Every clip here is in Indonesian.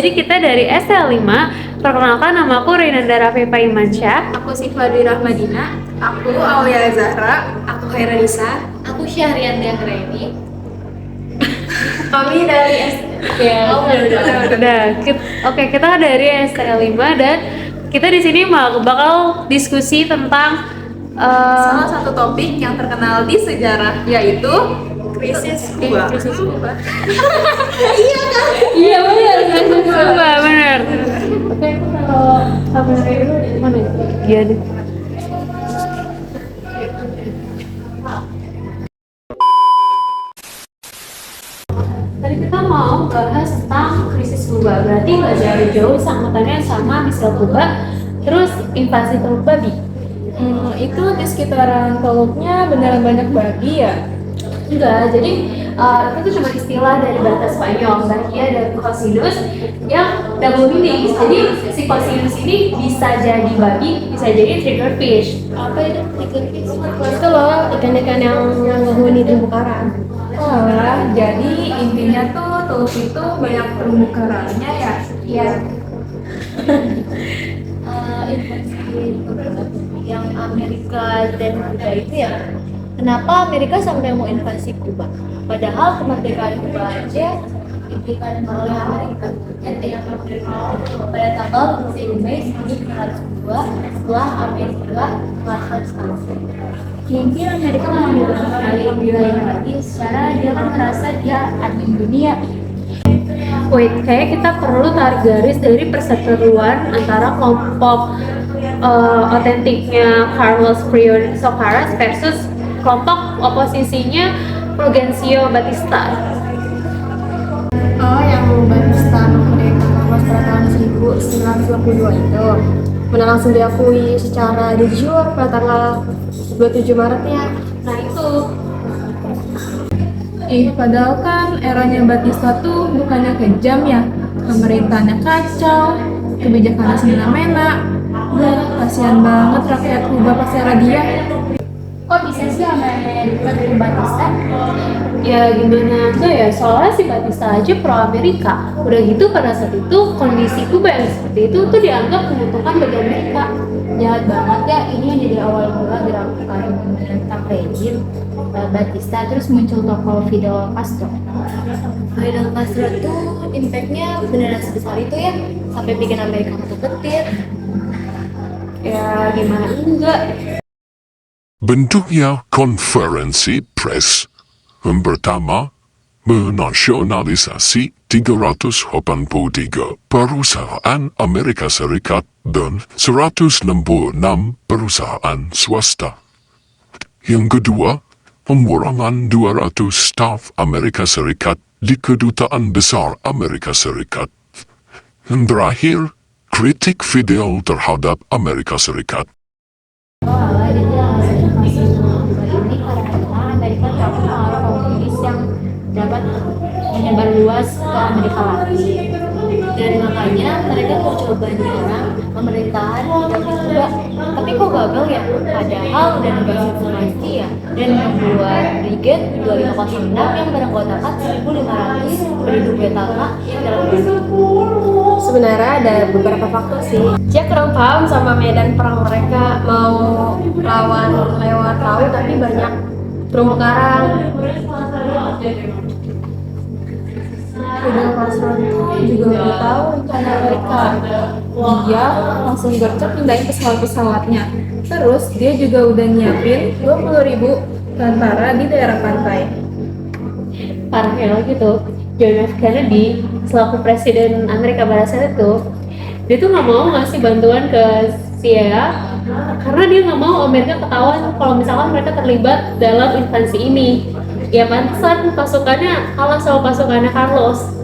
jadi kita dari SL5. Perkenalkan, nama aku Renandara Pepa Imansyah. Aku Siva Dwi Rahmadina. Aku Aulia Zahra. Aku Khairanisa. Aku Syahrian Diagreni. Kami dari Oke, kita dari SL5 dan kita di sini bakal diskusi tentang salah satu topik yang terkenal di sejarah, yaitu krisis Kuba. Iya benar. Oke, kalau kameranya dulu mana ya? Iya deh. Tadi kita mau bahas tentang krisis Kuba. Berarti nggak jauh-jauh sangkutannya sama misal Kuba, terus invasi Teluk Babi. Itu di sekitaran Teluknya beneran banyak babi ya? Enggak, jadi itu cuma istilah dari bahasa Spanyol. Bahia dan cosinus yang double meaning. Jadi si cosinus ini bisa jadi babi, bisa jadi triggerfish. Apa itu triggerfish? Itu loh ikan-ikan yang menghuni terumbu karang. Wah, jadi intinya tuh Teluk itu banyak terumbu karangnya ya? Iya. Invasi yang Amerika dan Kuba itu ya. Kenapa Amerika sampai mau invasi Kuba? Padahal kemerdekaan Kuba aja diberikan oleh Amerika pada tanggal 20 Mei 1902 setelah Amerika melakukan ekspansi. Mungkin Amerika mengambil alih wilayah lagi secara dia kan merasa dia admin dunia. Wait, kayak kita perlu tarik garis dari perseteruan antara kelompok otentiknya Carlos Prior Socaras versus kelompok oposisinya Fulgencio Batista. Oh, yang Batista merdeka pada tahun 1952 itu mana langsung diakui secara de jure pada tanggal 27 Maret ya. Nah itu Padahal kan eranya Batista tuh bukannya kejam ya, pemerintahnya kacau, kebijakannya semena-mena. Kasihan banget rakyat Kuba pas era dia. Kok bisa sih Amerika dari Batista? ya gimana enggak ya, soalnya si Batista aja pro Amerika. Udah gitu pada saat itu kondisi Kuba yang seperti itu tuh dianggap menguntungkan bagi Amerika. Jahat banget ya, ini yang jadi awal mula gerakan menentang rejim Batista, terus muncul tokoh Fidel Castro. Fidel Castro tuh impactnya beneran sebesar itu ya, sampai bikin Amerika tuh petir. Ya gimana enggak. Bentuknya konferensi pers yang pertama menasionalisasi 383 perusahaan Amerika Serikat dan 166 perusahaan swasta. Yang kedua, pengurangan 200 staf Amerika Serikat di Kedutaan Besar Amerika Serikat. Yang terakhir, kritik Fidel terhadap Amerika Serikat. Jadi ini karena Amerika takut pengaruh komunis yang dapat menyebar luas ke Amerika Latin, dan makanya mereka mau coba nyerang pemerintahan di Kuba, tapi kok gagal ya, padahal udah nebak informasi ya, dan membuat Brigade 2506 yang beranggotakan 1.500 penduduk Betama yang dalam Sebenarnya ada beberapa faktor sih. Dia kurang paham sama medan perang mereka, mau lawan lewat laut tapi banyak terumbu karang. Fidel Castro juga udah tahu rencana Amerika. Dia langsung gercep pindahin pesawat-pesawatnya. Terus dia juga udah nyiapin 20.000 tentara di daerah pantai. Parahnya lagi tuh, John F. Kennedy selaku presiden Amerika pada saat itu, dia tuh nggak mau ngasih bantuan ke CIA karena dia nggak mau Amerika ketahuan kalau misalkan mereka terlibat dalam invasi ini. Ya pantesan pasukannya kalah sama pasukannya Carlos.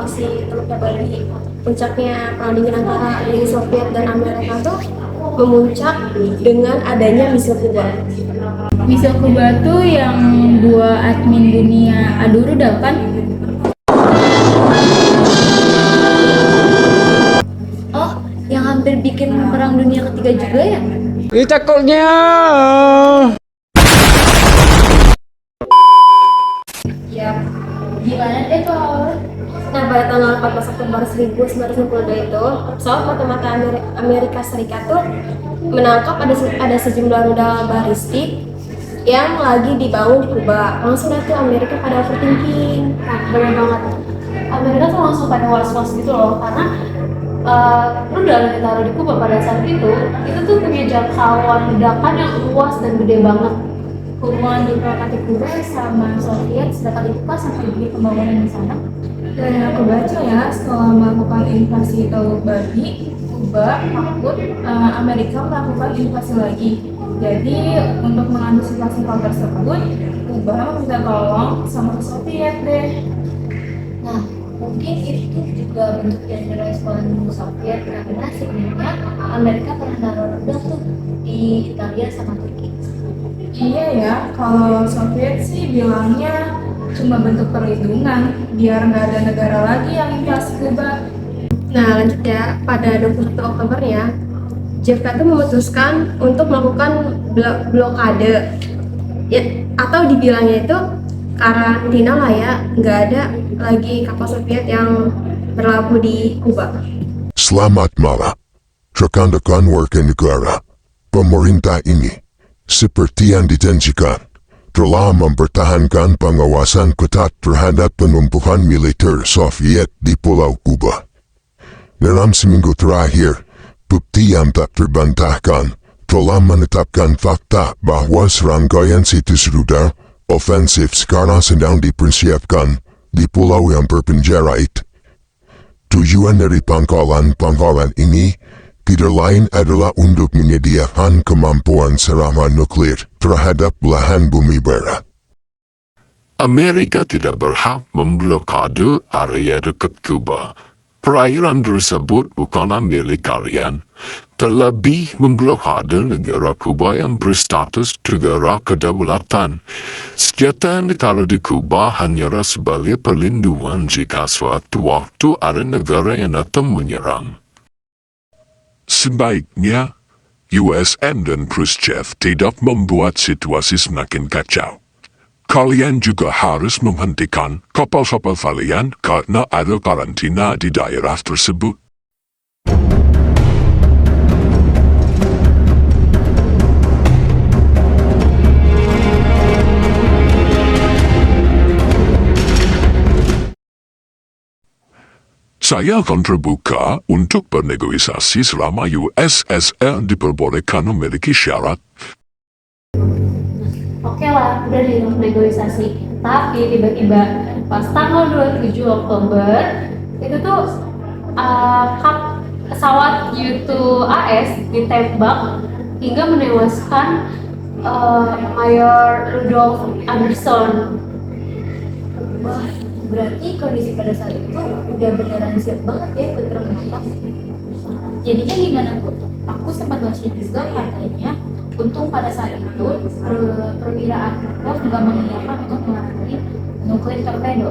invasi Teluk Bali, puncaknya perang dingin antara Uni Soviet dan Amerika tuh memuncak dengan adanya misil Kuba. Misil Kuba tuh yang dua admin dunia adu rudal kan? Oh, yang hampir bikin perang dunia ketiga juga ya? Cakepnya. Ya, gimana deh kalau Nah, pada tanggal 14 Oktober 1962 itu, pesawat mata-mata Amerika Serikat tuh menangkap ada sejumlah rudal balistik yang lagi dibangun di Kuba. Langsung dah tuh Amerika pada overthinking. Nah, bener banget. Amerika tuh langsung pada was-was gitu loh, karena rudal yang ditaruh di Kuba pada saat itu tuh punya jangkauan ledakan yang luas dan gede banget. Hubungan diplomatik Kuba sama Soviet sudah terbuka sampai di pembangunan di sana. Dan yang aku baca ya, setelah melakukan invasi Teluk Bali, Kuba takut Amerika melakukan invasi lagi. Jadi untuk mengantisipasi hal tersebut, Kuba meminta tolong sama Soviet deh. Nah, mungkin itu juga bentuk dari respon Soviet karena sebelumnya Amerika pernah naruh rudal tuh di Italia sama Turki. Iya ya, kalau Soviet sih bilangnya cuma bentuk perlindungan biar nggak ada negara lagi yang invasi Kuba. Nah, lanjut ya, pada 21 Oktober ya, JFK itu memutuskan untuk melakukan blokade ya, atau dibilangnya itu karantina lah ya, nggak ada lagi kapal Soviet yang berlabuh di Kuba. Selamat malam. Rekan-rekan warga negara, pemerintah ini seperti yang dijanjikan telah mempertahankan pengawasan ketat terhadap penumpukan militer Soviet di Pulau Kuba. Dalam seminggu terakhir, bukti yang tak terbantahkan telah menetapkan fakta bahwa serangkaian situs rudal ofensif sekarang sedang dipersiapkan di pulau yang berpenjara itu. Tujuan dari pangkalan ini tidak lain adalah untuk menyediakan kemampuan serangan nuklir terhadap belahan bumi barat. Amerika tidak berhak memblokade area dekat Kuba. Perairan tersebut bukanlah milik kalian. Terlebih memblokade negara Kuba yang berstatus negara kedaulatan. Senjata yang ditaruh di Kuba hanyalah sebagai perlindungan jika suatu waktu ada negara yang datang menyerang. Sebaiknya, USN dan Khrushchev tidak membuat situasi semakin kacau. Kalian juga harus menghentikan kapal-kapal kalian karena ada karantina di daerah tersebut. Saya akan terbuka untuk bernegosiasi selama USSR diperbolehkan memiliki syarat. Oke lah, udah negosiasi. Tapi tiba-tiba pas tanggal 27 Oktober itu tuh pesawat U2 AS ditembak hingga menewaskan Mayor Rudolf Anderson. Wah, berarti kondisi pada saat itu udah beneran siap banget ya buat perang apa? Jadinya gimana Bu? Aku sempat baca juga katanya untung pada saat itu perwira Markov nggak mengiyakan untuk mengalami nuklir torpedo.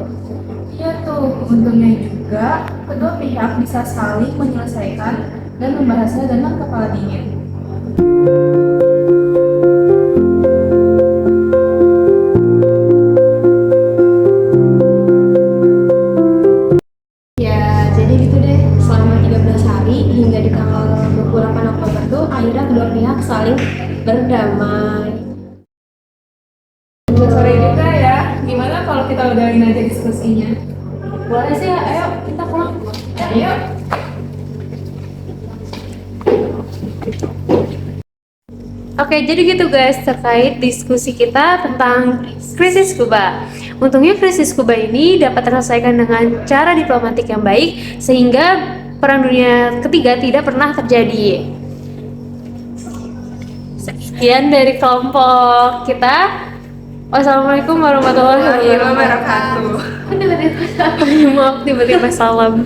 Iya tuh, untungnya juga kedua pihak bisa saling menyelesaikan dan membahasnya dengan kepala dingin. Ya, jadi gitu deh. Selama 13 hari hingga di tanggal 28 Oktober tuh akhirnya kedua pihak saling berdamai. Udah sore juga ya. Gimana kalau kita udahin aja diskusinya? Boleh sih, ayo kita pulang. Ayo. Oke, jadi gitu guys terkait diskusi kita tentang krisis Kuba. Untungnya krisis Kuba ini dapat terselesaikan dengan cara diplomatik yang baik sehingga Perang Dunia Ketiga tidak pernah terjadi. Sekian dari kelompok kita. Wassalamualaikum warahmatullahi wabarakatuh. wabarakatuh. Maaf tiba-tiba salam.